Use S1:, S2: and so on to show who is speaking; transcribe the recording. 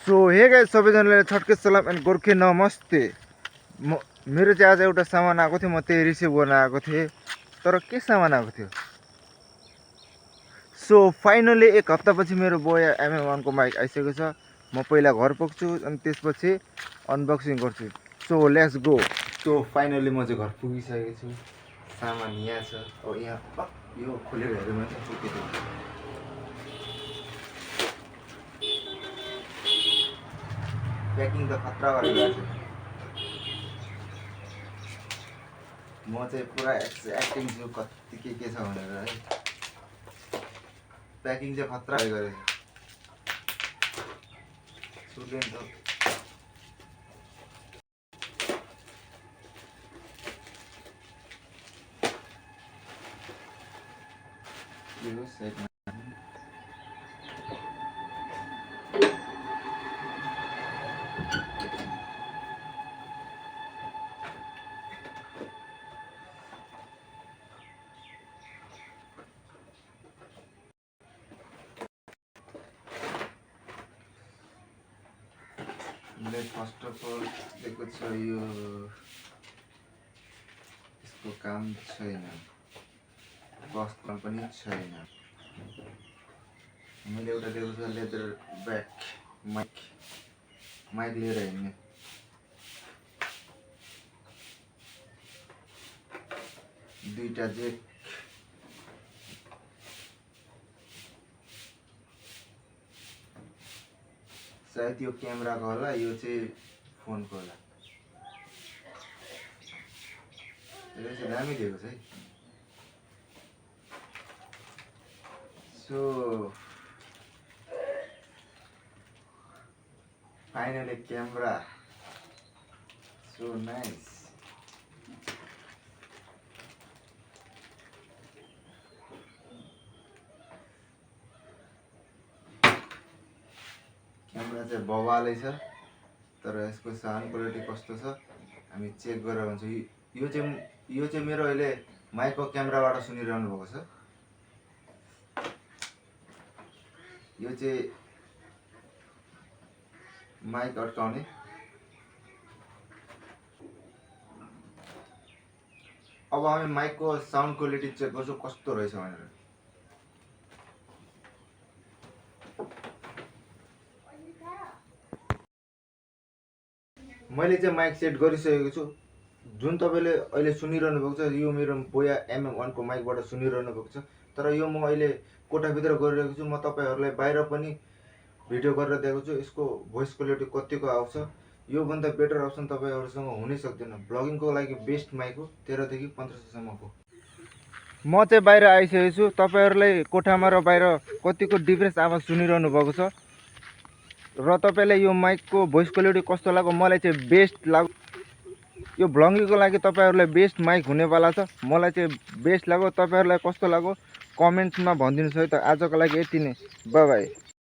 S1: So hey guys सबैजनालाई छटके सलाम and गोर्खे नमस्ते। मेरो चाहिँ आज एउटा सामान आएको थियो, म त्यही रिसिभ गर्न आएको थिएँ। तर के सामान आएको थियो? सो फाइनली एक हप्तापछि मेरो बोया MM1 को माइक आइसकेको छ। म पहिला घर पुग्छु अनि त्यसपछि अनबक्सिङ गर्छु। So let's go. So finally म चाहिँ घर पुगिसकेको छु। सामान यहाँ छ। अब यहाँ यो खोलेर हेर्नु मन छ। प्याकिङ त खतरा गरेको छ। म चाहिँ पुरा एक्टिङ छु कति के छ भनेर है। प्याकिङ चाहिँ खतरा गरेको छ। सुर्केन त यो साइडमा फर्स्ट अफ अल दिएको छ यो यसको काम छैन, बक्समा पनि छैन। मैले एउटा दिएको छ लेदर ब्याग माइक लिएर हिँड्ने। दुईटा जेक, सायद यो क्यामेराको होला, यो चाहिँ फोनको होला। यो चाहिँ दामी दिएको छ है। So finally camera, so nice. Camera चाहिँ बवालै छ, तर यसको साउन्ड क्वालिटी कस्तो छ हामी चेक गरेर भन्छौँ। यो चाहिँ मेरो अहिले माइकको क्यामेराबाट सुनिरहनु भएको छ। यो चाहिँ माइक अड्काउने। अब हामी माइकको साउन्ड क्वालिटी चेक गर्छौँ कस्तो रहेछ भनेर। मैले चाहिँ माइक सेट गरिसकेको छु। जुन तपाईँले अहिले सुनिरहनु भएको छ यो मेरो बोया MM1 को माइकबाट सुनिरहनु भएको छ। तर यो म अहिले कोठाभित्र गरिरहेको छु। म तपाईँहरूलाई बाहिर पनि भिडियो गरेर दिएको छु। यसको भोइस क्वालिटी कतिको आउँछ, योभन्दा बेटर अप्सन तपाईँहरूसँग हुनै सक्दैन। ब्लगिङको लागि बेस्ट माइक हो, 1300 देखि 1500 सम्मको। म चाहिँ बाहिर आइसकेको छु। तपाईँहरूलाई कोठामा र बाहिर कतिको डिफ्रेन्स आवाज सुनिरहनु भएको छ र तपाईँलाई यो माइकको भोइस क्वालिटी कस्तो लाग्यो? मलाई चाहिँ बेस्ट लाग्यो। यो ब्लगिङको लागि तपाईँहरूलाई बेस्ट माइक हुनेवाला छ। मलाई चाहिँ बेस्ट लाग्यो। तपाईँहरूलाई कस्तो लाग्यो कमेन्ट्समा भनिदिनुहोस् है त। आजको लागि यति नै, बाई बाई।